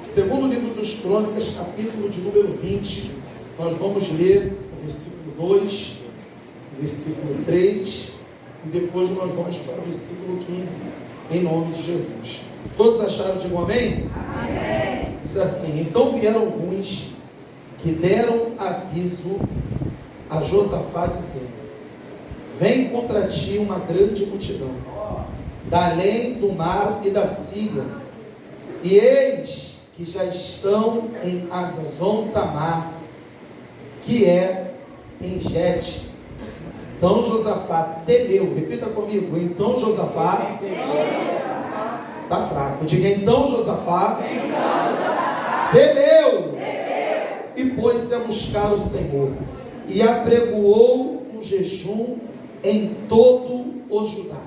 Segundo livro dos Crônicas, capítulo de número 20, nós vamos ler o versículo 2, o versículo 3, e depois nós vamos para o versículo 15, em nome de Jesus. Todos acharam? Digam amém? Amém. Diz assim: então vieram alguns que deram aviso a Josafá, dizendo: vem contra ti uma grande multidão, da além do mar e da Síria, e eis que já estão em Hazazon Tamar, que é em Gete. Então Josafá temeu. Repita comigo: então Josafá está fraco. Diga: então Josafá temeu e pôs-se a buscar o Senhor, e apregoou um jejum em todo o Judá.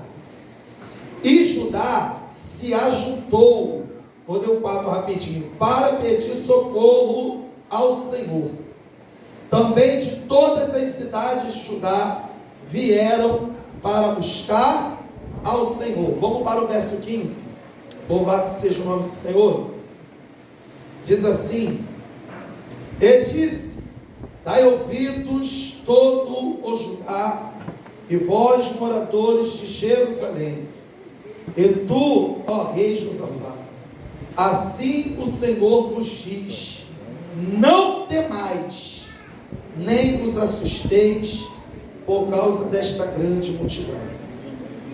E Judá se ajuntou, vou dar um quadro rapidinho, para pedir socorro ao Senhor. Também de todas as cidades de Judá vieram para buscar ao Senhor. Vamos para o verso 15. Louvado seja o nome do Senhor. Diz assim: e disse: dai ouvidos todo o Judá, e vós, moradores de Jerusalém, e tu, ó rei Josafá, assim o Senhor vos diz: não temais, nem vos assusteis por causa desta grande multidão,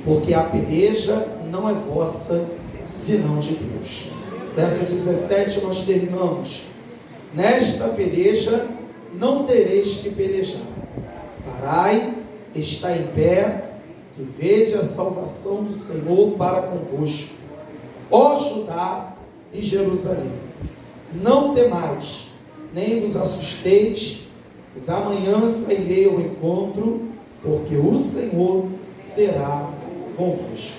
porque a peleja não é vossa, senão de Deus. Verso 17 nós terminamos: nesta peleja não tereis que pelejar. Parai, está em pé, e vede a salvação do Senhor para convosco, ó Judá e Jerusalém. Não temais, nem vos assusteis, pois amanhã sairei ao encontro, porque o Senhor será convosco.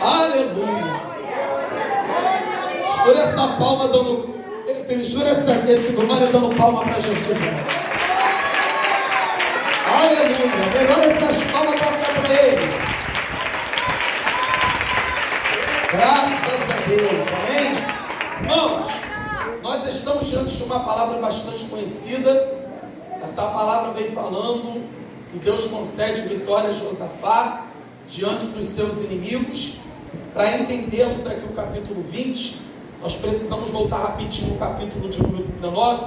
Aleluia! Mistura essa palma dando... Mistura esse glória dando palma para Jesus. Aleluia! Melhora essas palmas para dar para Ele. Graças a Deus. Amém? Irmãos, nós estamos diante de uma palavra bastante conhecida. Essa palavra vem falando que Deus concede vitória a Josafá diante dos seus inimigos. Para entendermos aqui o capítulo 20, nós precisamos voltar rapidinho no capítulo de número 19.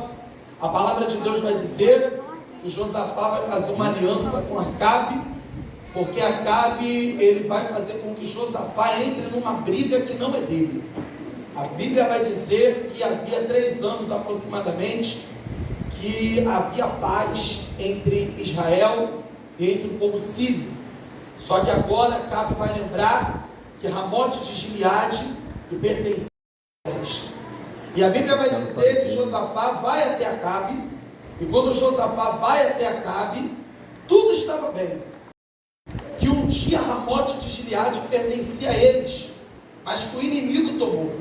A palavra de Deus vai dizer que Josafá vai fazer uma aliança com Acabe, porque Acabe, ele vai fazer com que Josafá entre numa briga que não é dele. A Bíblia vai dizer que havia 3 anos aproximadamente que havia paz entre Israel e entre o povo sírio. Só que agora Acabe vai lembrar que Ramote de Gileade, que pertencia a eles. E a Bíblia vai dizer que Josafá vai até Acabe, e quando Josafá vai até Acabe, tudo estava bem. Que um dia Ramote de Gileade pertencia a eles, mas que o inimigo tomou.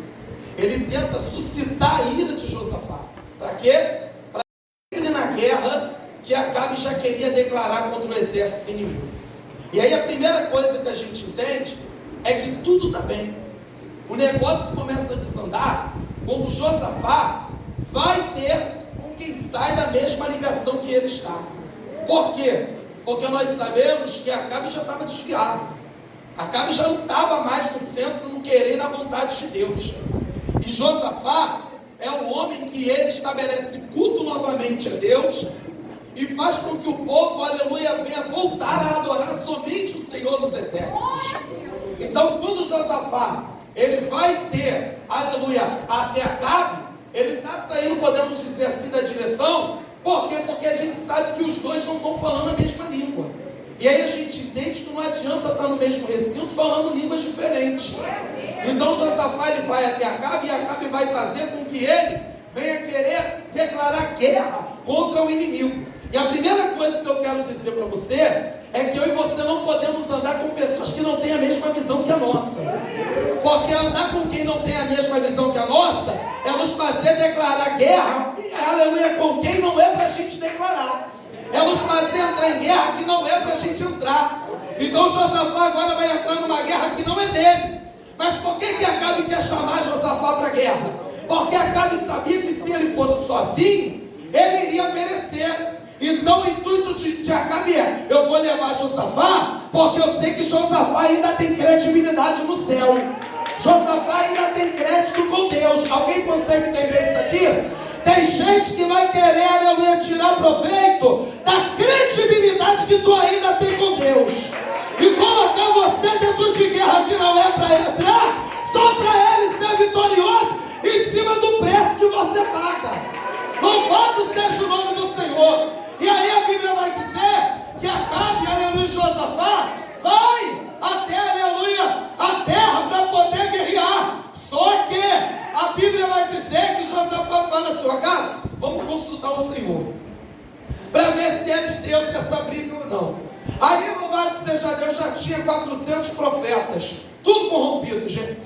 Ele tenta suscitar a ira de Josafá. Para quê? Para que ele entre na guerra que Acabe já queria declarar contra o exército inimigo. E aí a primeira coisa que a gente entende é que tudo está bem. O negócio começa a desandar quando Josafá vai ter com quem sai da mesma ligação que ele está. Por quê? Porque nós sabemos que Acabe já estava desviado. Acabe já não estava mais no centro, no querer e na vontade de Deus. E Josafá é o homem que ele estabelece culto novamente a Deus e faz com que o povo, aleluia, venha voltar a adorar somente o Senhor dos exércitos. Então, quando Josafá, ele vai ter, aleluia, até Acabe, ele está saindo, podemos dizer assim, da direção. Por quê? Porque a gente sabe que os dois não estão falando a mesma língua. E aí a gente entende que não adianta estar no mesmo recinto falando línguas diferentes. Então Josafá, ele vai até Acabe, e Acabe vai fazer com que ele venha querer declarar guerra contra o inimigo. E a primeira coisa que eu quero dizer para você é que eu e você não podemos andar com pessoas que não têm a mesma visão que a nossa. Porque andar com quem não tem a mesma visão que a nossa é nos fazer declarar guerra, aleluia, com quem não é para a gente declarar. É nos fazer entrar em guerra que não é para a gente entrar. Então Josafá agora vai entrar numa guerra que não é dele. Mas por que Acabe quer chamar Josafá para a guerra? Porque Acabe sabia que se ele fosse sozinho, ele iria perecer. Então o intuito de Acabe é: eu vou levar Josafá, porque eu sei que Josafá ainda tem credibilidade no céu. Josafá ainda tem crédito com Deus. Alguém consegue entender isso aqui? Tem gente que vai querer, aleluia, tirar proveito da credibilidade que tu ainda tem com Deus e colocar você dentro de guerra que não é para entrar, só para ele ser vitorioso em cima do preço que você paga. Louvado seja o nome do Senhor. E aí a Bíblia vai dizer que Acabe, aleluia, Josafá vai até, aleluia, a terra para poder guerrear. Só que a Bíblia vai dizer que Josafá fala assim: Acabe, vamos consultar o Senhor para ver se é de Deus essa briga ou não. Aí, louvado seja Deus, já tinha 400 profetas, tudo corrompido, gente,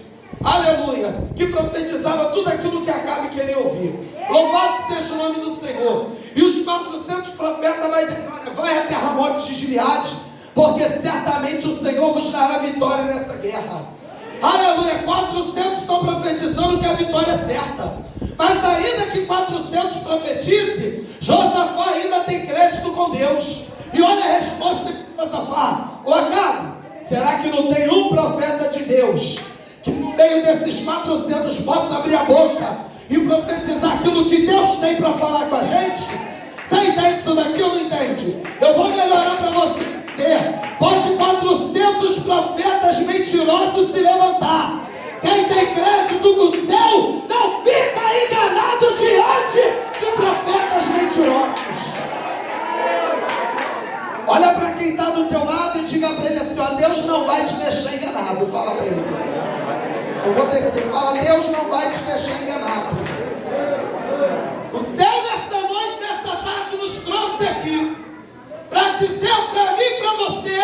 aleluia, que profetizava tudo aquilo que Acabe queria ouvir. Louvado seja o nome do Senhor. E os 400 profetas vai dizer: vai até Ramote de Gileade, porque certamente o Senhor vos dará vitória nessa guerra. Aleluia. 400 estão profetizando que a vitória é certa, mas ainda que 400 profetize, Josafá ainda tem crédito com Deus. E olha a resposta de Josafá: ô Acabe, será que não tem um profeta de Deus que no meio desses 400 possa abrir a boca e profetizar aquilo que Deus tem para falar com a gente? Você entende isso daqui ou não entende? Eu vou melhorar para você entender. Pode 400 profetas mentirosos se levantar, quem tem crédito no céu não fica enganado diante de profetas mentirosos. Olha para quem está do teu lado e diga para ele assim: ó, Deus não vai te deixar enganado. Fala para ele. Eu vou descer. Fala: Deus não vai te deixar enganado. O céu nessa noite, nessa tarde, nos trouxe aqui para dizer para mim e para você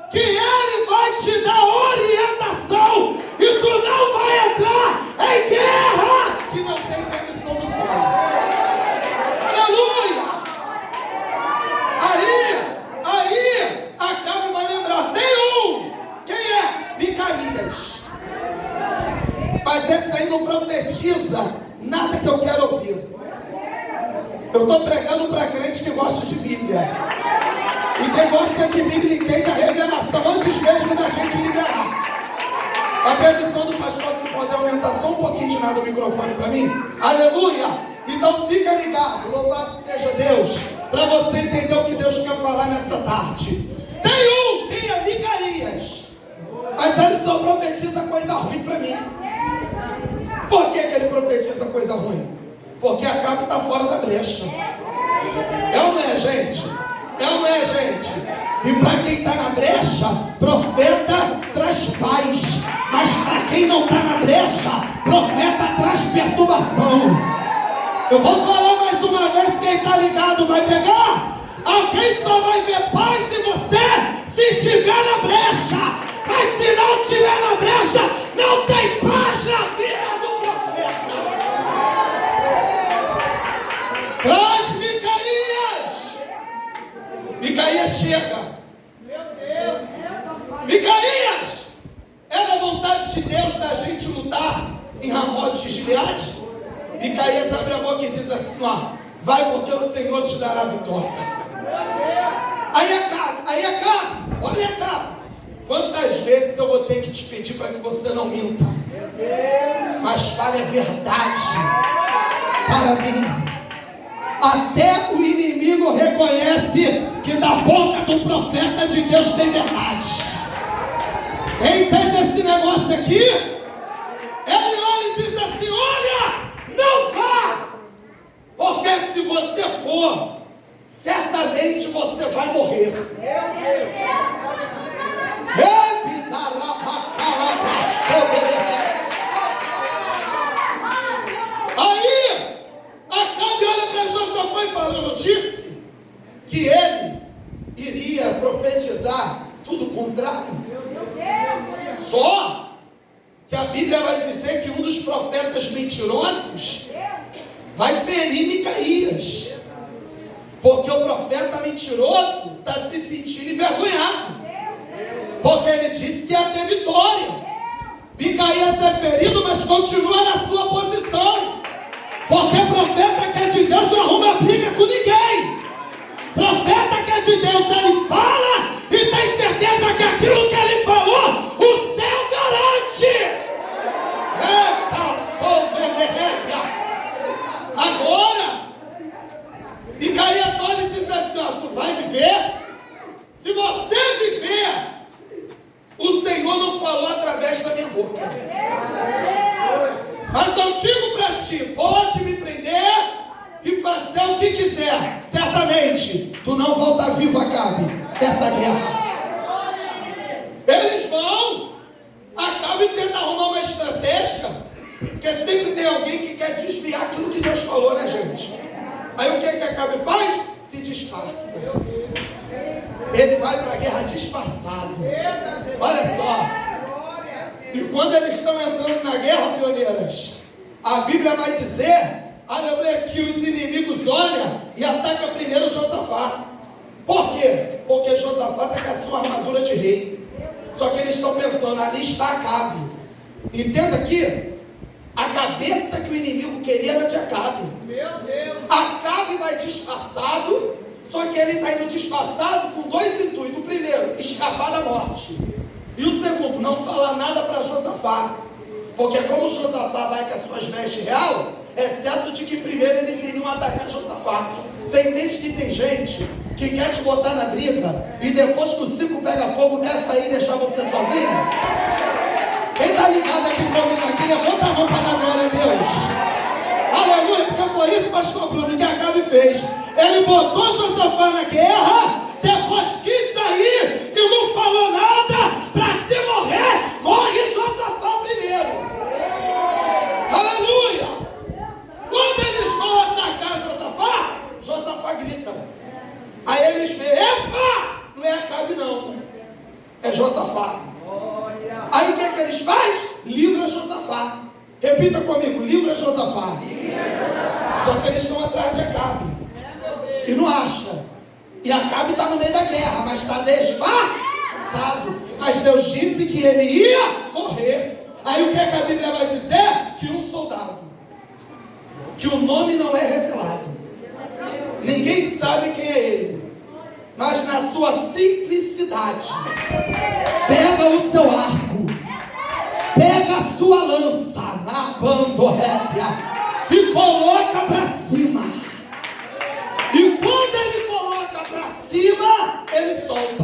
que Ele vai te dar orientação e tu não vai entrar em guerra que não tem permissão do céu. Aleluia! Aí, Acabe vai lembrar: tem um. Quem é? Micaías. Mas esse aí não profetiza nada que eu quero ouvir. Eu estou pregando para crente que gosta de Bíblia. E quem gosta de Bíblia entende a revelação antes mesmo da gente liberar. A permissão do pastor, se pode aumentar só um pouquinho de nada o microfone para mim. Aleluia! Então fica ligado, louvado seja Deus, para você entender o que Deus quer falar nessa tarde. Tem um, quem é? Micaías. Mas ele só profetiza coisa ruim para mim. Por que ele profetiza coisa ruim? Porque Acabe está fora da brecha. É ou não é, gente? É ou não é, gente? E para quem está na brecha, profeta traz paz. Mas para quem não está na brecha, profeta traz perturbação. Eu vou falar mais uma vez, quem está ligado vai pegar. Alguém só vai ver paz em você se tiver na brecha. Mas se não tiver na brecha, não tem paz na vida do profeta. Traz Micaías. Micaías chega. Meu Deus. Micaías, é da vontade de Deus da gente lutar em Ramote de Gileade? Micaías abre a boca e diz assim: ó, vai porque o Senhor te dará vitória. Aí Acabe, olha Acabe, quantas vezes eu vou ter que te pedir para que você não minta, mas fale a verdade para mim. Até o inimigo reconhece que da boca do profeta de Deus tem verdade. Quem entende esse negócio aqui? Ele olha e diz assim: olha, não vá, porque se você for, certamente você vai morrer. Aí Acabe olha para Josafá e fala: eu disse que ele iria profetizar tudo contrário. Só que a Bíblia vai dizer que um dos profetas mentirosos vai ferir Micaías, porque o profeta mentiroso está se sentindo envergonhado, porque ele disse que ia ter vitória. Micaías é ferido, mas continua na sua posição. Porque profeta que é de Deus não arruma briga com ninguém. Profeta que é de Deus, ele fala e tem certeza que aquilo que ele falou, o céu garante. Agora, Micaías olha e diz assim, ó, tu vai viver? Se você viver, o Senhor não falou através da minha boca. Mas eu digo para ti, pode me prender e fazer o que quiser. Certamente, tu não volta vivo, Acabe, dessa guerra. Eles vão, Acabe tenta arrumar uma estratégia, porque sempre tem alguém que quer desviar aquilo que Deus falou, né, gente? Aí o que Acabe faz? Se disfarça. Ele vai para a guerra disfarçado. Olha só. E quando eles estão entrando na guerra, pioneiras, a Bíblia vai dizer, aleluia, que os inimigos olham e atacam primeiro Josafá. Por quê? Porque Josafá está com a sua armadura de rei. Só que eles estão pensando, ali está Acabe. Entenda aqui, a cabeça que o inimigo queria era de Acabe. Acabe vai disfarçado, só que ele está indo disfarçado com dois intuitos. O primeiro, escapar da morte. E o segundo, não falar nada para Josafá. Porque como Josafá vai com as suas vestes real, é certo de que primeiro eles iriam atacar Josafá. Você entende que tem gente que quer te botar na briga e depois que o circo pega fogo quer sair e deixar você sozinho? Quem está ligado aqui comigo aqui, levanta a mão para dar glória a Deus. Aleluia, porque foi isso, pastor Bruno, que Acabe fez. Ele botou Josafá na guerra, depois quis sair e não falou nada. Para se morrer, morre Josafá primeiro. Aleluia. Quando eles vão atacar Josafá, Josafá grita. Aí eles veem, epa, não é Acabe não, é Josafá. Aí o que é que eles fazem? Livra Josafá. Repita comigo, livra Josafá. Só que eles estão atrás de Acabe e não acha. E Acabe está no meio da guerra, mas está disfarçado. Mas Deus disse que ele ia morrer. Aí o que é que a Bíblia vai dizer? Que um soldado, que o nome não é revelado, ninguém sabe quem é ele, mas na sua simplicidade, pega o seu arco, pega a sua lança na bandorréia e coloca para cima. E quando ele coloca para cima, ele solta.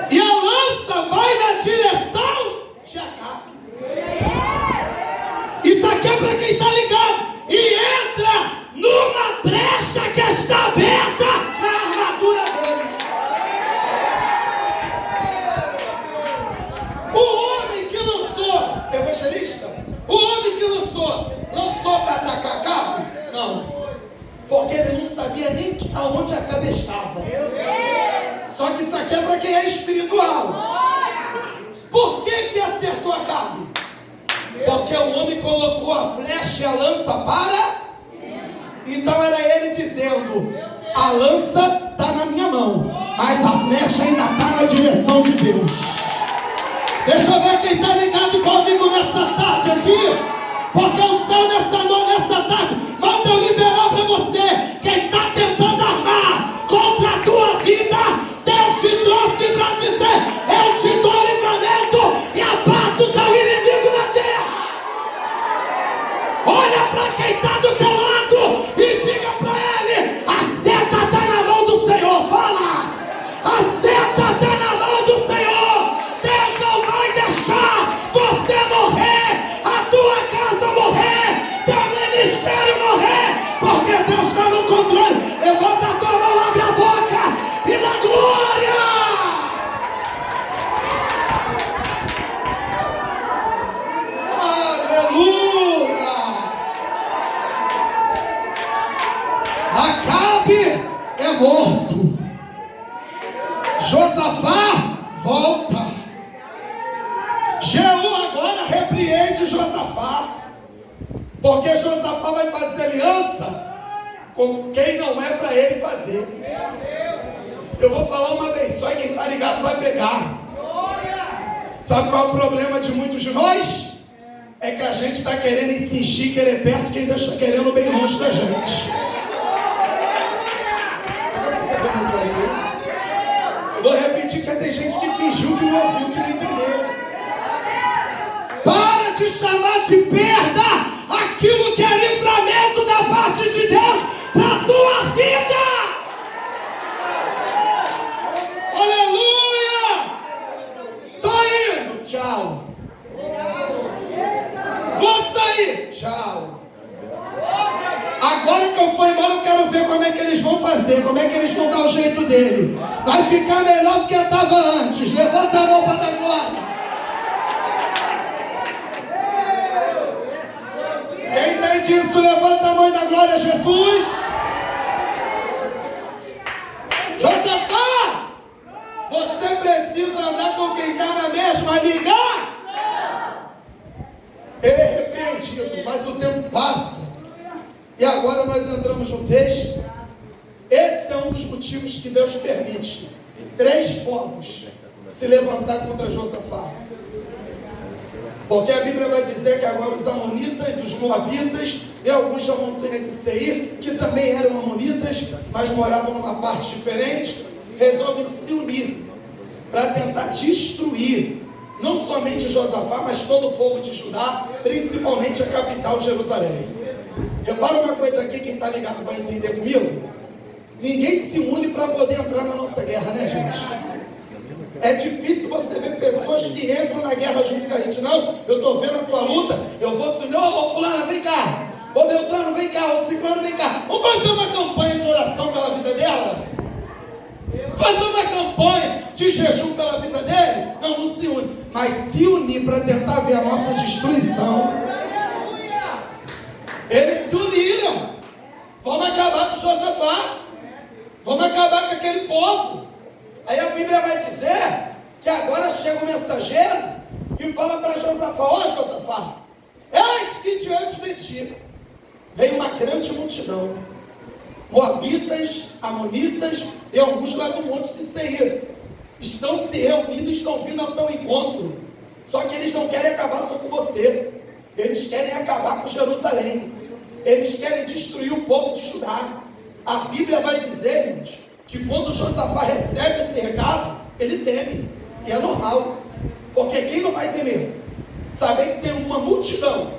E a lança vai na direção de Acabe. Isso aqui é para quem está ligado. E entra numa brecha que está aberta na armadura dele. O homem que lançou, evangelista, o homem que lançou para atacar Acabe? Não. Porque ele não sabia nem aonde Acabe estava. Só que isso aqui é para quem é espiritual. Por que acertou Acabe? Porque o homem colocou a flecha e a lança para. Então era ele dizendo, a lança está na minha mão, mas a flecha ainda está na direção de Deus. Deixa eu ver quem está ligado comigo nessa tarde aqui. Porque o céu nessa tarde manda eu liberar para você. Quem está tentando armar contra a tua vida, Deus te trouxe para dizer, eu te dou livramento e abato teu inimigo na terra. Olha para quem está do teu lado e diga para ele, a seta está na mão do Senhor. Fala, a seta está na mão do Senhor. Deus não vai deixar você morrer, a tua casa morrer, teu ministério morrer, porque Deus está no controle. Levanta a tua mão, abre a boca e dá glória. Aleluia. Acabe é morto, Josafá volta. Jeú agora repreende Josafá, porque Josafá vai fazer aliança com quem não é para ele fazer. Eu vou falar uma vez só e quem está ligado vai pegar. Sabe qual é o problema de muitos de nós? É que a gente está querendo insistir, querer perto, quem Deus está querendo bem longe da gente. Eu vou repetir que tem gente que fingiu que não ouviu, que não entendeu. Para de chamar de perda aquilo que é livramento da parte de Deus para a tua vida. Aleluia! Tô indo, tchau. Vou sair, tchau. Agora que eu for embora, eu quero ver como é que eles vão fazer, como é que eles vão dar o jeito dele. Vai ficar melhor do que eu estava antes. Levanta a mão para dar glória. Quem entende isso, levanta a mão e dá glória a Jesus. Josafá, você precisa andar com quem está na mesma liga. Ele é repreendido, mas o tempo passa. E agora nós entramos no texto. Esse é um dos motivos que Deus permite 3 povos se levantar contra Josafá. Porque a Bíblia vai dizer que agora os amonitas, os moabitas e alguns da montanha de Seir, que também eram amonitas, mas moravam numa parte diferente, resolvem se unir para tentar destruir não somente Josafá, mas todo o povo de Judá, principalmente a capital Jerusalém. Repara uma coisa aqui, quem está ligado vai entender comigo. Ninguém se une para poder entrar na nossa guerra, né, gente? É difícil você ver pessoas que entram na guerra junto com a gente. Não, eu estou vendo a tua luta, eu vou se unir. Ô fulano, vem cá. Ô Beltrano, vem cá. Ô Ciclano, vem cá. Vamos fazer uma campanha de oração pela vida dela? Fazer uma campanha de jejum pela vida dele? Não, não se une. Mas se unir para tentar ver a nossa destruição. Eles se uniram. Vamos acabar com Josafá. Vamos acabar com aquele povo. Aí a Bíblia vai dizer que agora chega um mensageiro e fala para Josafá: ó Josafá, eis que diante de ti veio uma grande multidão, moabitas, amonitas e alguns lá do monte de Seir. Estão se reunindo, estão vindo ao teu encontro. Só que eles não querem acabar só com você. Eles querem acabar com Jerusalém. Eles querem destruir o povo de Judá. A Bíblia vai dizer, irmãos, que quando Josafá recebe esse recado, ele teme. E é normal. Porque quem não vai temer? Saber que tem uma multidão,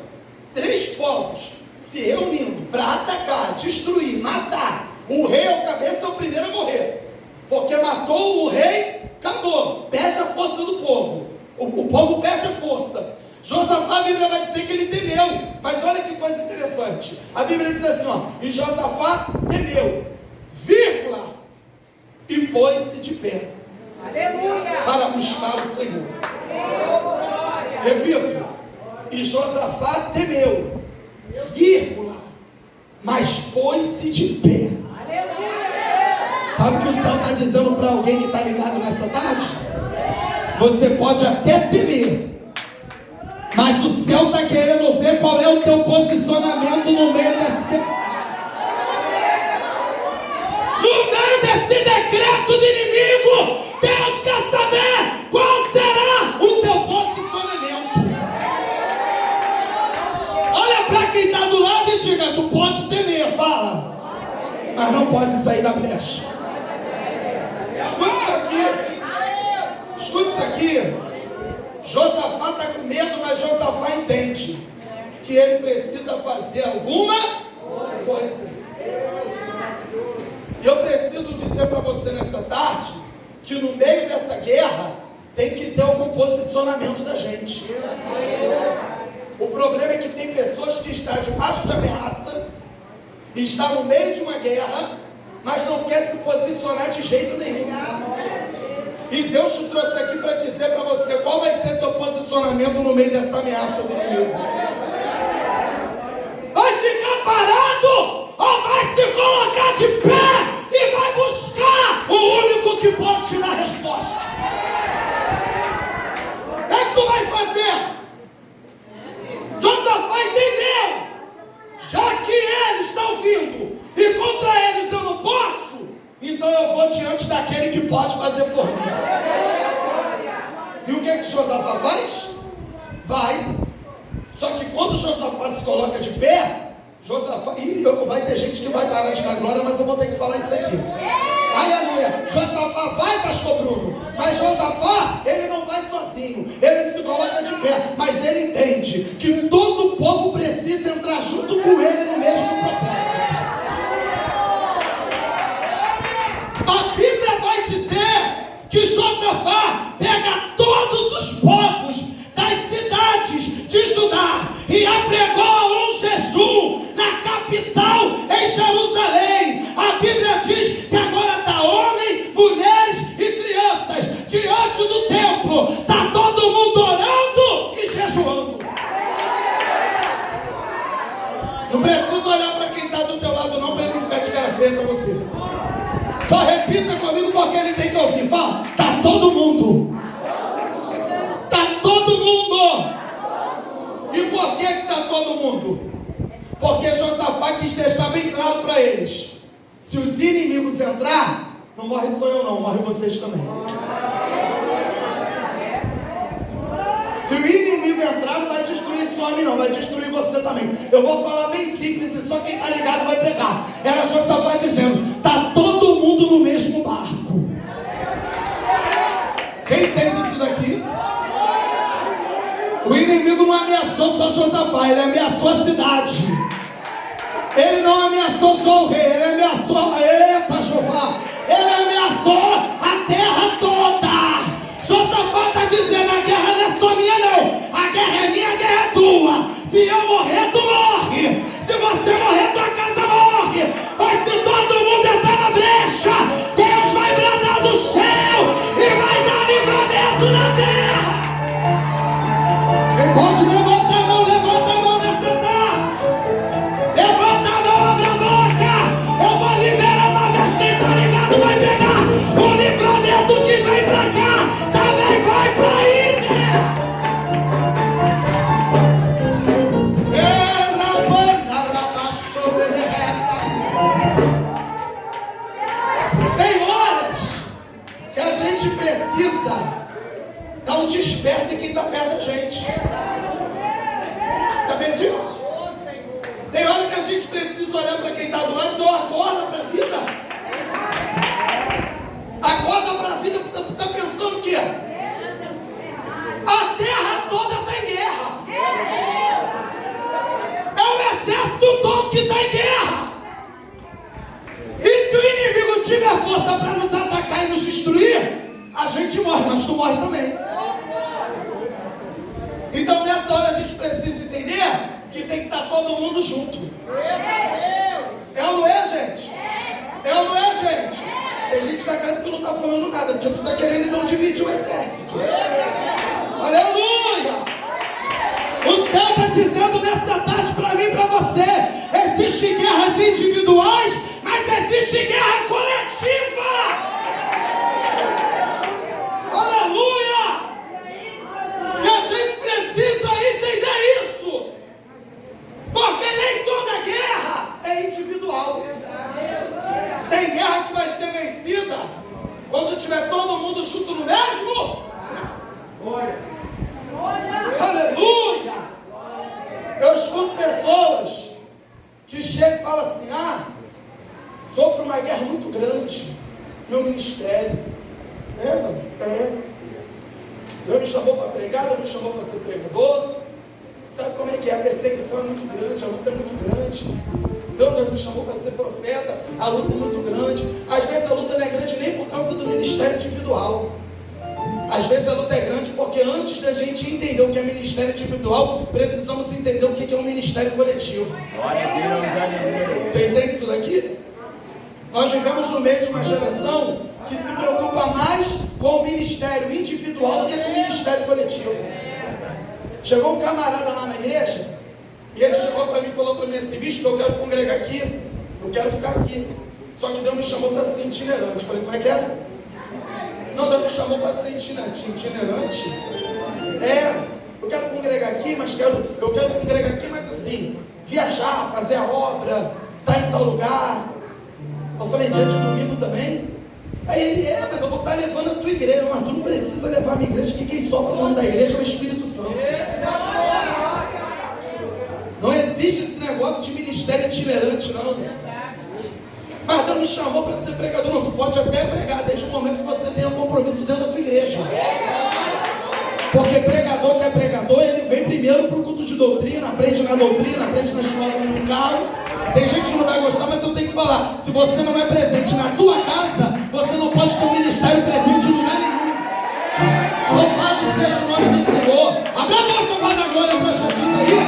3 povos, se reunindo para atacar, destruir, matar. O rei é o cabeça, é o primeiro a morrer. Porque matou o rei, acabou. Perde a força do povo. O povo perde a força. Josafá, a Bíblia vai dizer que ele temeu. Mas olha que coisa interessante. A Bíblia diz assim, ó: e Josafá temeu, vírgula, e pôs-se de pé. Aleluia! Para buscar o Senhor. Aleluia! Repito, e Josafá temeu, vírgula, mas pôs-se de pé. Aleluia! Sabe o que o céu está dizendo para alguém que está ligado nessa tarde? Você pode até temer, mas o céu está querendo ver qual é o teu posicionamento no meio desse... No meio desse decreto do inimigo, Deus quer saber qual será o teu posicionamento. Olha para quem está do lado e diga: tu pode temer, fala, mas não pode sair da brecha. Escuta isso aqui. Escuta isso aqui. Josafá está com medo, mas Josafá entende que ele precisa fazer alguma coisa. E eu preciso dizer para você nessa tarde que no meio dessa guerra tem que ter algum posicionamento da gente. O problema é que tem pessoas que estão debaixo de ameaça, está no meio de uma guerra, mas não quer se posicionar de jeito nenhum. E Deus te trouxe aqui para dizer para você qual vai ser teu posicionamento no meio dessa ameaça do inimigo. Vai ficar parado ou vai se colocar de pé e vai buscar o único que pode te dar a resposta? O que é que tu vai fazer? Josafá entendeu. Já que eles estão vindo e contra eles eu não posso, então eu vou diante daquele que pode fazer por mim. E o que Josafá Josafá faz? Vai. Só que quando Josafá se coloca de pé, Josafá, vai ter gente que vai parar de dar glória, mas eu vou ter que falar isso aqui. Aleluia. Josafá vai, pastor Bruno, mas Josafá, ele não vai sozinho, ele se coloca de pé, mas ele entende que todo o povo precisa entrar junto com ele no mesmo propósito. A Bíblia vai dizer que Josafá pega todos os povos das cidades de Judá e apregou um jejum na capital, em Jerusalém. A Bíblia diz que agora está homem, mulheres e crianças diante do templo. Está todo mundo orando e jejuando. Não precisa olhar para quem está do teu lado não, para ele não ficar de cara feia para você. Só repita comigo porque ele tem que ouvir. Fala, está todo mundo. Está todo mundo. E por que está todo mundo? Porque Josafá quis deixar bem claro para eles: se os inimigos entrar, não morre só eu não, morre vocês também. Se o inimigo entrar, não vai destruir só a mim não, vai destruir você também. Eu vou falar bem simples e só quem está ligado vai pegar. Era Josafá dizendo: está todo mundo no mesmo barco. Quem entende isso daqui? O inimigo não ameaçou só Josafá, ele ameaçou a cidade. Ele não ameaçou só o rei, ele ameaçou, eita Jeová, ele ameaçou a terra toda. Josafá está dizendo: a guerra não é só minha não, a guerra é minha, a guerra é tua. Se eu morrer, tu morre. Se você morrer, tua casa morre. Mas se todo mundo entrar na brecha, Deus vai bradar do céu e vai dar livramento na terra. Quem pode levantar a mão nessa terra? Levanta a mão, abre a boca. Eu vou liberar uma vez, quem tá ligado vai pegar o livramento que vem pra cá, também vai pra aí, né? Tem horas que a gente precisa dar um desperto em quem está perto da gente. Sabia disso? Tem hora que a gente precisa olhar para quem está do lado e dizer: acorda para a vida. Acorda para a vida. Está pensando o quê? A terra toda está em guerra. É o exército todo que está em guerra. E se o inimigo tiver força para nos atacar e nos destruir, a gente morre, mas tu morre também. Então nessa hora a gente precisa entender que tem que estar todo mundo junto. É ou não é, gente? É ou não é, gente? Tem gente da casa que não está falando nada, porque tu está querendo então dividir o exército. Aleluia! O céu está dizendo nessa tarde para mim e para você: existem guerras individuais, mas existe guerra coletiva. Aleluia! E a gente precisa entender isso, porque nem toda guerra é individual. Tem guerra que vai ser vencida quando tiver todo mundo junto no mesmo. Aleluia! Eu escuto pessoas que chegam e falam assim: sofro uma guerra muito grande no ministério. Deus me chamou para pregar, Deus me chamou para ser pregador. Sabe como é que é? A perseguição é muito grande, a luta é muito grande. Deus me chamou para ser profeta, a luta é muito grande. Às vezes a luta não é grande nem por causa do ministério individual. Às vezes a luta é grande porque antes da gente entender o que é ministério individual, precisamos entender o que é um ministério coletivo. Você entende isso daqui? Nós vivemos no meio de uma geração que se preocupa mais com o ministério individual do que com o ministério coletivo. Chegou um camarada lá na igreja e ele chegou para mim e falou para mim assim: bispo, eu quero congregar aqui, eu quero ficar aqui, só que Deus me chamou para ser itinerante. Eu falei: como é que é? Não, Deus me chamou para ser itinerante. Itinerante? Eu quero congregar aqui, mas eu quero congregar aqui, mas assim, viajar, fazer a obra, estar em tal lugar. Eu falei: dia de domingo também? Aí ele, mas eu vou estar levando a tua igreja. Mas tu não precisa levar a minha igreja, que quem sopra o nome da igreja é o Espírito Santo. Não existe esse negócio de ministério itinerante, não. Mas Deus me chamou para ser pregador. Não, tu pode até pregar desde o momento que você tenha um compromisso dentro da tua igreja. Porque pregador que é pregador, ele vem primeiro para o culto de doutrina, aprende na doutrina, aprende na escola dominical. Tem gente que não vai gostar, mas eu tenho que falar. Se você não é presente na tua casa, você não pode ter um ministério presente em lugar nenhum. Louvado seja o nome do Senhor. Abra a boca para dar glória para Jesus aí.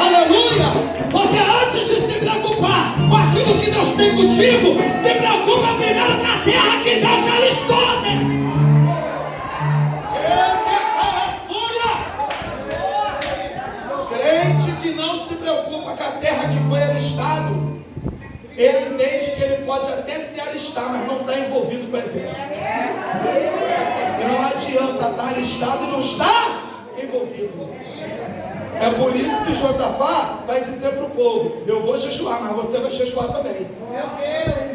Aleluia! Porque antes de se preocupar com aquilo que Deus tem contigo, se preocupa primeiro com a terra que Deus já listou, né? Crente que não se preocupa com a terra que foi alistado, ele entende que ele pode até se alistar, mas não está envolvido com o exército. E não adianta estar alistado e não estar envolvido. É por isso que Josafá vai dizer para o povo: eu vou jejuar, mas você vai jejuar também.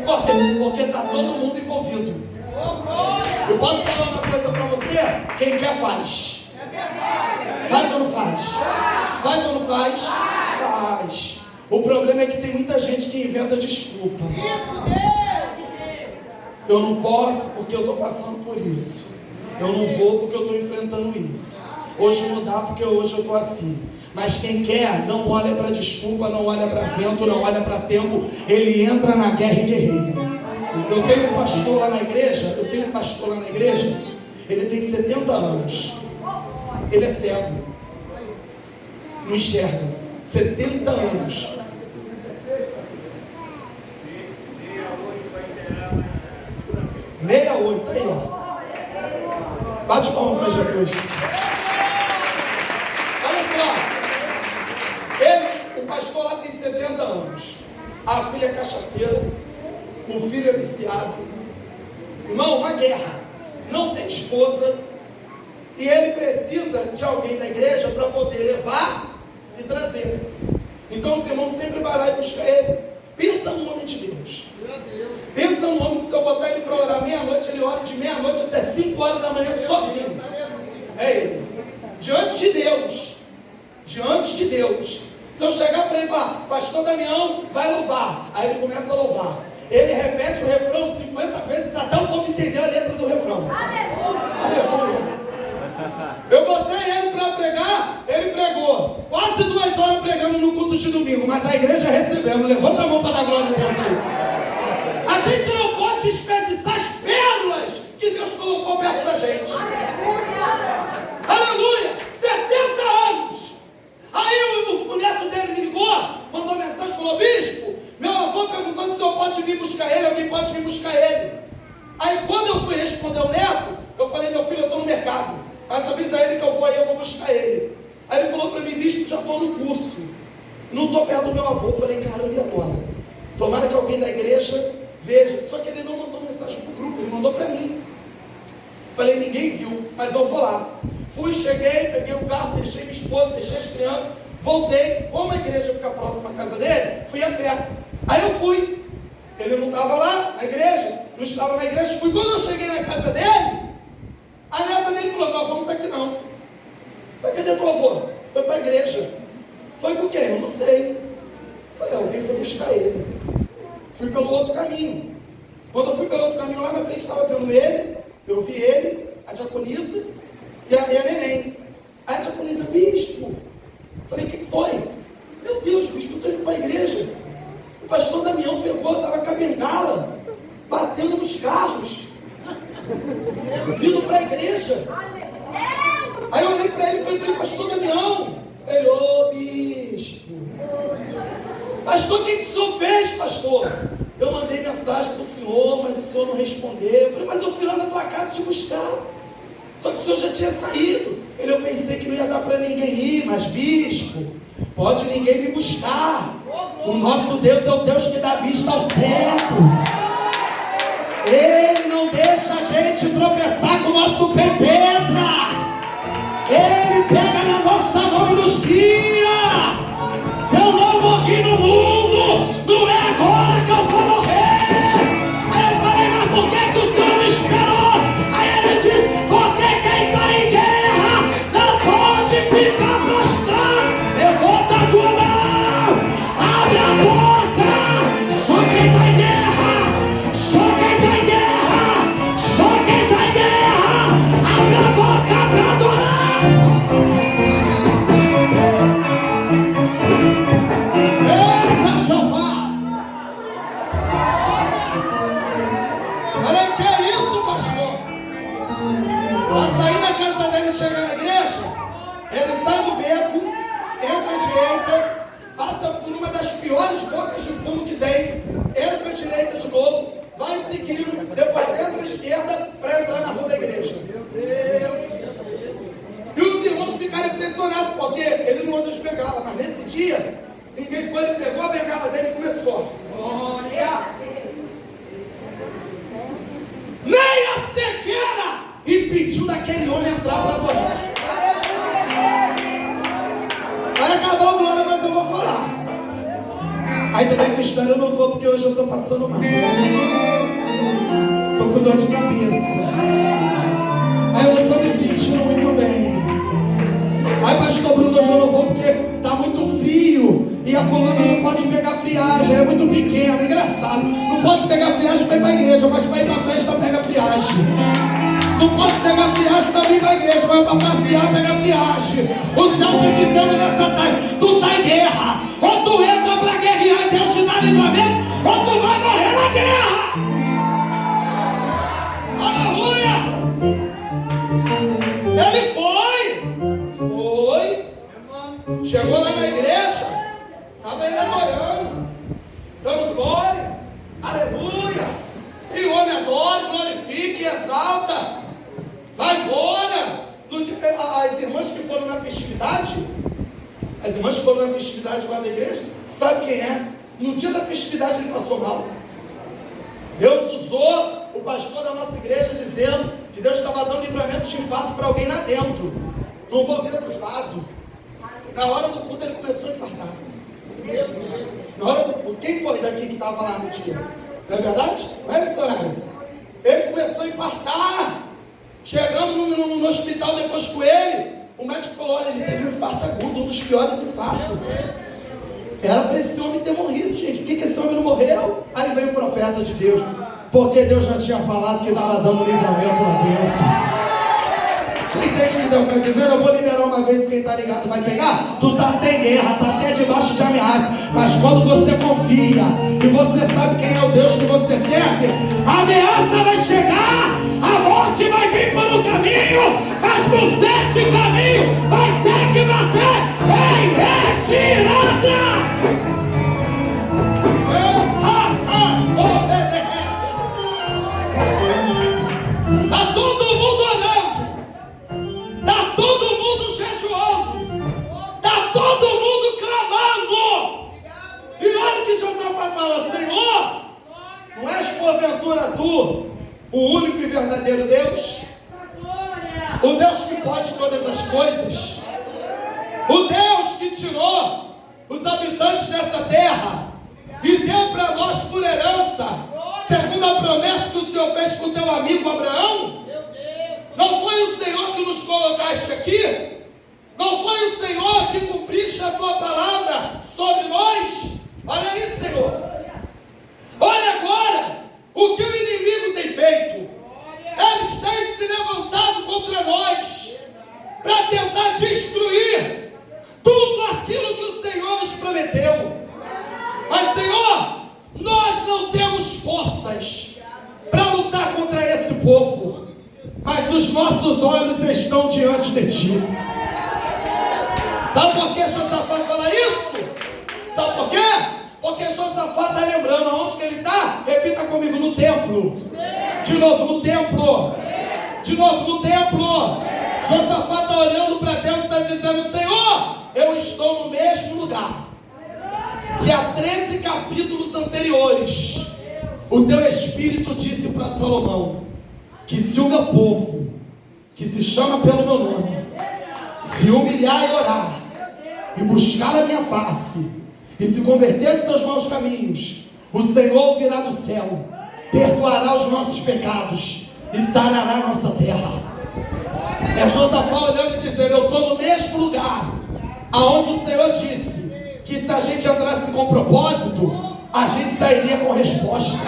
Por quê? Porque está todo mundo envolvido. Eu posso falar uma coisa para você? Quem quer faz. Faz ou não faz? Faz ou não faz? Faz. O problema é que tem muita gente que inventa desculpa. Eu não posso porque eu estou passando por isso. Eu não vou porque eu estou enfrentando isso. Hoje não dá porque hoje eu estou assim. Mas quem quer não olha para desculpa, não olha para vento, não olha para tempo. Ele entra na guerra e guerreia. Eu tenho um pastor lá na igreja. Ele tem 70 anos. Ele é cego. Não enxerga. 70 anos. Meia 8, aí ó. Bate palma para Jesus. Olha só. O pastor lá tem 70 anos. A filha é cachaceira. O filho é viciado. Irmão, uma guerra. Não tem esposa. E ele precisa de alguém da igreja para poder levar e trazer. Então os irmãos sempre vai lá e busca ele. Pensa no homem de Deus. Pensa no homem que se eu botar ele para orar meia-noite, ele ora de meia-noite até 5 horas da manhã sozinho. É ele. Diante de Deus. Diante de Deus. Se eu chegar para ele e falar: pastor Damião vai louvar. Aí ele começa a louvar. Ele repete o refrão 50 vezes até o povo entender a letra do refrão. Aleluia. Eu botei ele para pregar, ele pregou. Quase 2 horas pregando no culto de domingo, mas a igreja recebemos. Levanta a mão para dar glória a Deus aí. A gente não pode desperdiçar as pérolas que Deus colocou perto da gente. Aleluia! 70 anos. Aí o neto dele me ligou, mandou mensagem, falou: bispo, meu avô perguntou se o senhor pode vir buscar ele, alguém pode vir buscar ele. Aí quando eu fui responder o neto, eu falei: meu filho, eu estou no mercado, mas avisa ele que eu vou aí, eu vou buscar ele. Aí ele falou para mim: bispo, já estou no curso, não estou perto do meu avô. Eu falei: caramba, e agora? Tomara que alguém da igreja veja. Só que ele não mandou mensagem para o grupo, ele mandou para mim. Falei: ninguém viu, mas eu vou lá. Fui, cheguei, peguei o carro, deixei minha esposa, deixei as crianças, voltei. Como a igreja fica próxima à casa dele, fui a pé. Aí eu fui. Ele não estava lá na igreja, não estava na igreja. Fui. Quando eu cheguei na casa dele, a neta dele falou: meu avô não está aqui não. Falei: cadê teu avô? Foi para a igreja. Foi com quem? Eu não sei. Falei: alguém foi buscar ele. Fui pelo outro caminho. Quando eu fui pelo outro caminho, lá na frente estava vendo ele. Eu vi ele, a diaconisa e a neném. Aí a diaconisa: bispo. Falei: o que foi? Meu Deus, bispo, eu estou indo para a igreja. O pastor Damião pegou, estava com a bengala, batendo nos carros, vindo para a igreja. Aí eu olhei para ele e falei: pastor Damião. Ele: ô bispo. Pastor, o que o senhor fez, pastor? Eu mandei mensagem para o senhor, mas o senhor não respondeu. Eu falei: mas eu fui lá na tua casa te buscar. Só que o senhor já tinha saído. Eu pensei que não ia dar para ninguém ir, mas bispo, pode ninguém me buscar. O nosso Deus é o Deus que dá vista ao cego. Ele não deixa a gente tropeçar com o nosso pé em pedra. Ele pega na nossa mão e nos guia. Se eu não morri no mundo, não é agora que eu vou morrer. Aí eu falei: mas por que o senhor piores bocas de fumo que tem. Entra à direita de novo, vai seguindo, depois entra à esquerda para entrar na rua da igreja. E os irmãos ficaram impressionados, porque ele não anda de bengala, mas nesse dia, ninguém foi, ele pegou a bengala dele e começou. Olha! Nem a cegueira impediu daquele homem entrar para adorar. Vai acabar o glória, mas eu vou falar. Aí também com a história eu não vou, porque hoje eu estou passando mal. Estou com dor de cabeça. Aí eu não estou me sentindo muito bem. Aí pastor Bruno, hoje eu não vou porque está muito frio. E a fulana não pode pegar friagem, é muito pequena, é engraçado. Não pode pegar friagem para ir para a igreja, mas para ir para a festa pega friagem. Não pode pegar friagem para vir para a igreja, mas para passear pega friagem. O céu está dizendo nessa tarde, tu está em guerra. Ou tu entra para guerrear e Deus te dá livramento, ou tu vai morrer na guerra. Aleluia! Ele foi, chegou lá na igreja, estava ainda adorando, dando glória, aleluia. E o homem adora, glorifica e exalta. Vai embora. As irmãs que foram na festividade, lá da igreja, sabe quem é? No dia da festividade ele passou mal. Deus usou o pastor da nossa igreja dizendo que Deus estava dando livramento de infarto para alguém lá dentro, no movimento dos vasos. Na hora do culto ele começou a infartar. Na hora do culto, quem foi daqui que estava lá no dia? Não é verdade? Não é, missionário? Ele começou a infartar. Chegamos no hospital depois com ele. O médico falou, olha, ele teve um infarto agudo, um dos piores infartos. Era para esse homem ter morrido, gente. Por que esse homem não morreu? Aí veio o profeta de Deus. Porque Deus já tinha falado que estava dando livramento lá dentro. Você entende o que Deus está dizendo? Eu vou liberar uma vez, quem está ligado vai pegar. Tu tá até em guerra, tá até debaixo de ameaça. Mas quando você confia e você sabe quem é o Deus que você serve, a ameaça vai chegar, a morte vai vir por um caminho, mas por 7 caminhos vai ter que bater em retirada. Está todo mundo orando, está todo mundo jejuando, está todo mundo clamando. E olha o que Josafá fala, Senhor, não és porventura tu o único e verdadeiro Deus? O Deus que pode todas as coisas? O Deus que tirou os habitantes dessa terra e deu para nós por herança, segundo a promessa que o Senhor fez com o teu amigo Abraão? Não foi o Senhor que nos colocaste aqui? Não foi o Senhor que cumpriste a tua palavra sobre nós? Olha aí, Senhor. Olha agora o que o inimigo tem feito. Eles têm se levantado contra nós para tentar destruir tudo aquilo que o Senhor nos prometeu. Mas, Senhor, nós não temos forças para lutar contra esse povo, mas os nossos olhos estão diante de Ti. Sabe por que Josafá fala isso? Sabe por quê? Porque Josafá está lembrando aonde que ele está? Repita comigo, no templo. De novo, no templo. De novo, no templo. Josafá está olhando para Deus e está dizendo, Senhor, eu estou no mesmo lugar que há 13 capítulos anteriores o teu Espírito disse para Salomão, que se o meu povo, que se chama pelo meu nome, se humilhar e orar, e buscar a minha face, e se converter dos seus maus caminhos, o Senhor virá do céu, perdoará os nossos pecados, e sarará a nossa terra. É Josafá olhando e dizendo, eu estou no mesmo lugar, aonde o Senhor disse, que se a gente entrasse com propósito, a gente sairia com resposta.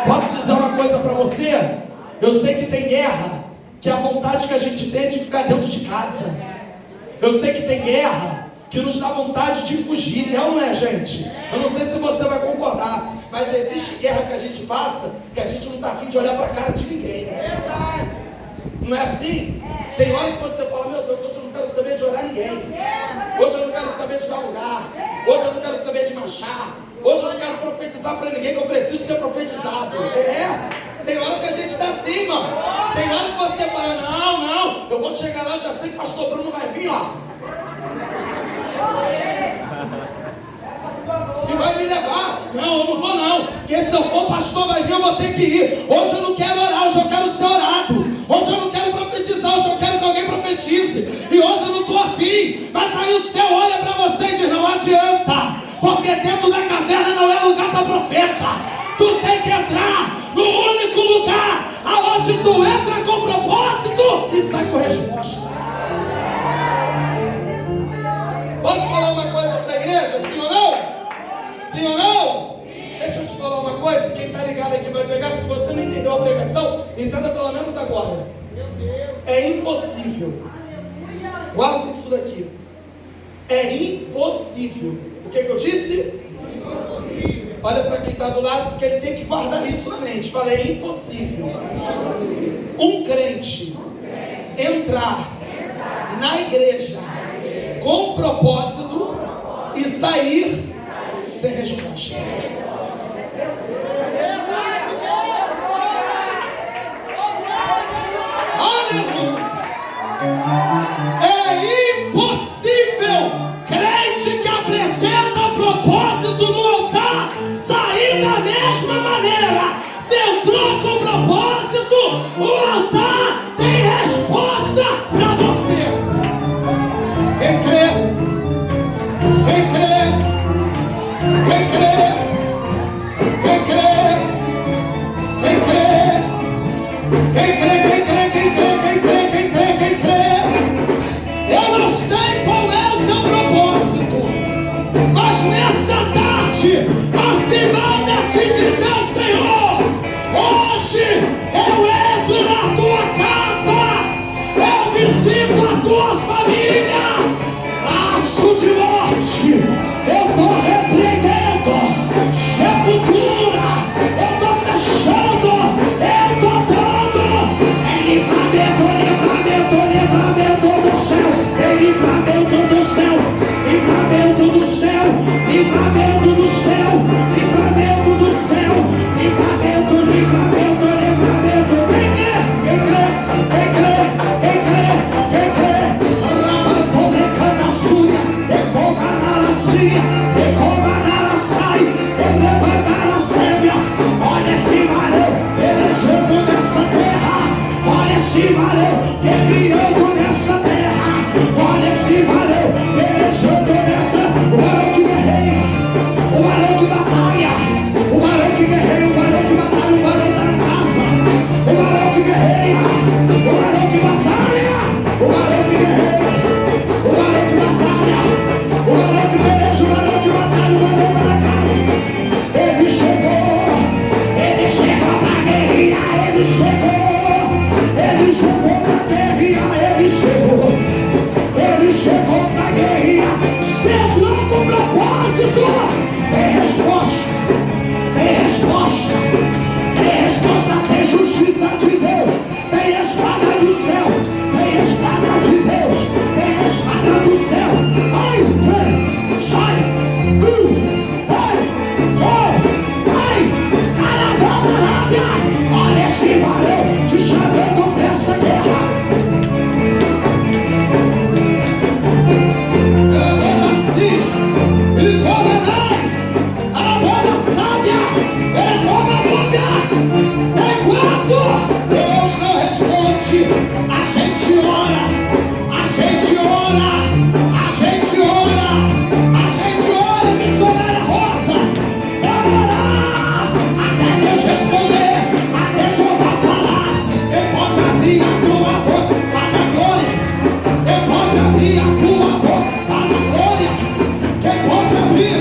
Posso dizer uma coisa para você? Eu sei que tem guerra, que a vontade que a gente tem é de ficar dentro de casa. Eu sei que tem guerra, que nos dá vontade de fugir, não é, gente? Eu não sei se você vai concordar, mas existe guerra que a gente passa, que a gente não está afim de olhar para a cara de ninguém. Não é assim? Tem hora que você fala, meu Deus, hoje eu não quero saber de orar ninguém. Hoje eu não quero saber de dar lugar. Hoje eu não quero saber de marchar. Hoje eu não quero profetizar para ninguém que eu preciso ser profetizado. Tem hora que a gente está assim, mano. Tem hora que você fala, não, eu vou chegar lá, já sei que o pastor Bruno vai vir, ó. E vai me levar. Não, eu não vou não. Porque se eu for pastor vai vir, eu vou ter que ir. Hoje eu não quero orar, hoje eu quero ser orado. Hoje eu não quero profetizar, hoje eu quero que alguém profetize. E hoje eu não estou afim. Mas aí o céu olha para você e diz, não adianta. Porque dentro da caverna não é lugar para profeta. Tu tem que entrar no único lugar aonde tu entra com propósito e sai com resposta. Posso falar uma coisa para a igreja? Sim ou não? Sim ou não? Sim. Deixa eu te falar uma coisa. Quem está ligado aqui vai pegar. Se você não entendeu a pregação, entenda pelo menos agora. É impossível. Guarde isso daqui. É impossível. O que eu disse? Impossível. Olha para quem está do lado, porque ele tem que guardar isso na mente. Fala, é impossível. Um crente entrar na igreja com propósito e sair sem resposta. Aleluia! É impossível crente que apresenta propósito no altar sair da mesma maneira. Se entrou com propósito, o altar tem resposta para você. Quem crê? Quem crê? Quem crê? Quem crê? Quem crê? Quem crê? Quem crê? Quem crê? Quem crê? Quem crê? Quem crê? Eu não sei qual é o teu propósito, mas nessa tarde assim manda te dizer o Senhor: hoje eu entro na tua casa, eu visito a tua família. Laço de morte eu estou repreendendo, sepultura eu estou fechando, eu estou dando. É livramento, livramento, livramento do céu. É livramento do céu, livramento do céu, livramento do céu, livramento do céu, livramento, livramento, livramento. Quem crê? Quem crê? Quem crê? Quem crê? Quem crê? Rabatone Súria, Ecomanaracia, Ecomanarasai, Elebanaracébia. Olha esse varão pelejando nessa terra. Olha esse varão guerreando nessa terra. Olha esse varão pelejando nessa. O varão que guerreia, o varão que batalha, o varão que guerreia, o varão que batalha, o varão está na casa. O varão que guerreia, o varão que batalha, o varão que guerreia, o varão que batalha, o varão que peleja, o varão que batalha, o varão está na casa. Ele chegou pra guerrear, ele chegou pra guerrear, ele chegou pra guerrear. Chegou com propósito. Tem resposta, tem resposta, tem resposta, tem justiça de Deus, tem espada do céu, tem espada de Deus, tem espada do céu. Ai, vem, sai, Arábia. Olha esse varão te chamando pra essa guerra. Ele come a bola sábia, ele come a bóbia. Enquanto Deus não responde, a gente ora, a gente ora, a gente ora, a gente ora. Missionária Rosa, vamos orar até Deus responder, até Jeová falar. Ele pode abrir a tua boca para dar glória, ele pode abrir a tua boca para dar glória. Quem pode abrir?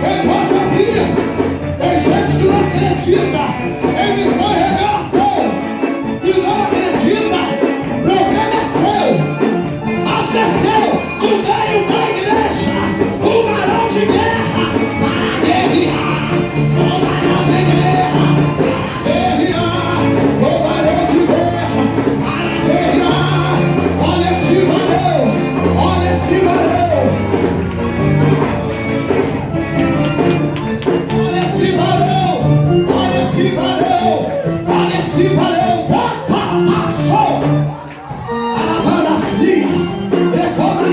Quem pode abrir? Tem gente que não acredita em missão e revelação. Se não acredita, problema é seu. Mas desceu no meio da igreja o varão de guerra para guerrear. O varão de guerra para guerrear. O varão de guerra para guerrear. Olha esse varão, olha esse varão.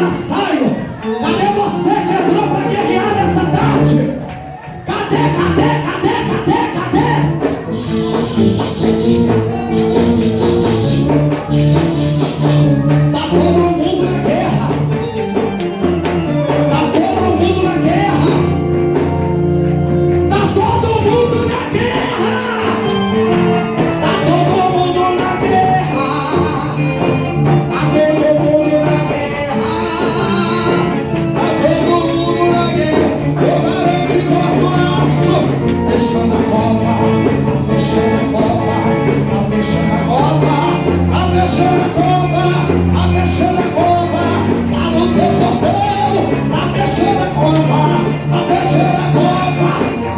saio. Cadê você que entrou para guerrear nessa tarde? Cadê? Tá todo mundo na guerra. Tá todo mundo na guerra. Tá todo mundo na guerra. Tá todo mundo na guerra. Tá todo mundo na guerra. Tá todo mundo na guerra. O barão que corta o laço, fechando a cova, fechando a cova, fechando a cova, fechando a cova, fechando a cova, tá no teu portão, tá fechando a cova, fechando a cova,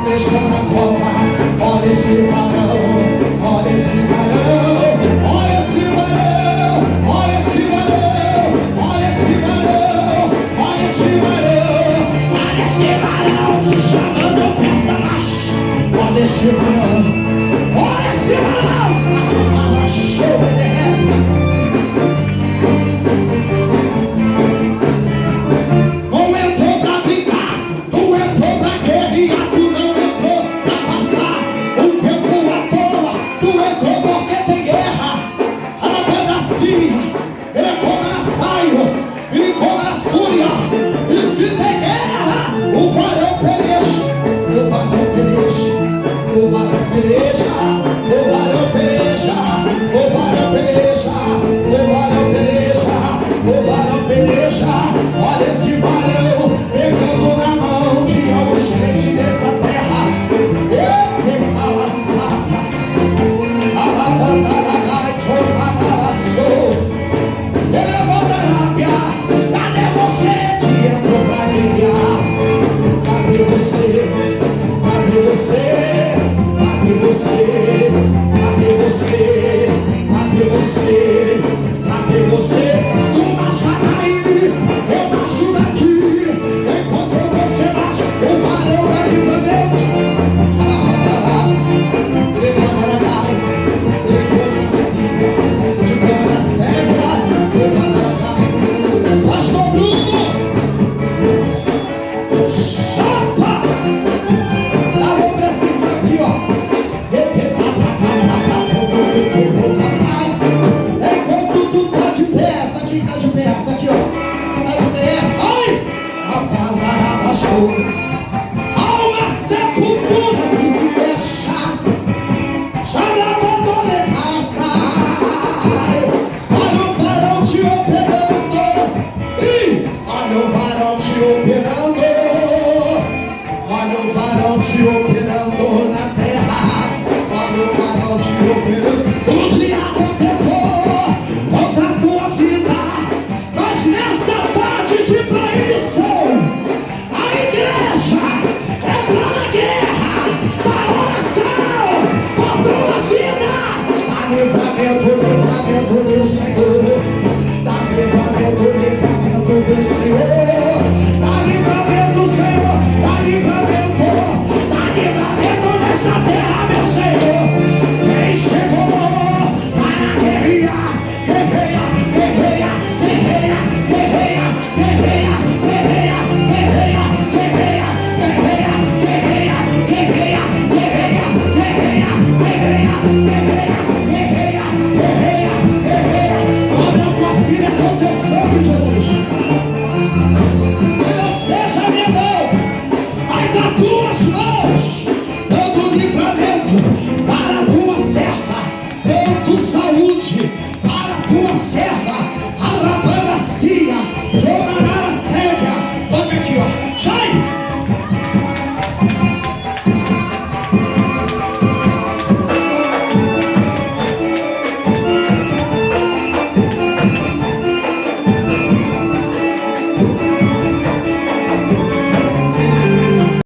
fechando a cova. Olha esse varão, olha esse varão, olha esse varão, olha esse varão, olha esse varão, olha esse varão, olha esse varão, te chamando peça macho, olha esse varão, olha esse varão, show de reta. Não entrou pra brincar, tu entrou pra guerrear, tu não entrou pra passar o tempo à toa, tu entrou porque tem guerra. A pedacinha, ele é como na saio, ele come na fúria, e se tem guerra, o varão peleja, o varão peleja, o varão peleja, o varão peleja, o varão peleja, o varão peleja, o varão peleja. Olha esse varão pegando na mão de alguns crentes dessa terra. Ele cala a saca, ele manda rápia. Cadê você que entrou pra guerrear? Cadê você? Cadê você? Cadê você? Cadê você? Cadê você? Cadê você? Tu marcha daí, eu marcho daqui. Enquanto você marcha, o varão é livramento. Ele câmara cai, ele câmara siga, de câmara cega, ele câmara cai. Pastor Bruno, chapa, dá a mão pra cima aqui, ó. Enquanto tu tá de pé, essa aqui tá de pé, essa aqui, ó. Tu tá de pé, ai! A palavra baixou. Há uma sepultura que se fecha. Charabadore sai. Olha o varão te operando. Olha o varão te operando. Olha o varão te operando na terra. Olha o varão te operando. O diabo tentou contra a tua vida, mas nessa tarde de proibição, a igreja entrou na guerra da oração com tua vida. Dá livramento, livramento do Senhor. Dá livramento, livramento do Senhor. Dá livramento, Senhor. Dá livramento. Dá livramento nessa terra, meu Senhor. Quem chegou para guerrear, guerreia, guerreia, guerreia, guerreia, guerreia, guerreia, guerreia, guerreia, guerreia, guerreia, guerreia, guerreia, guerreia, guerreia, guerreia, guerreia, guerreia, guerreia. Abre a tua filha com teu sangue, Jesus. Que não seja a minha mão, mas as tuas mãos, dando livramento para a tua serva, dando saúde para a tua serva. Arabanacia, Jomana.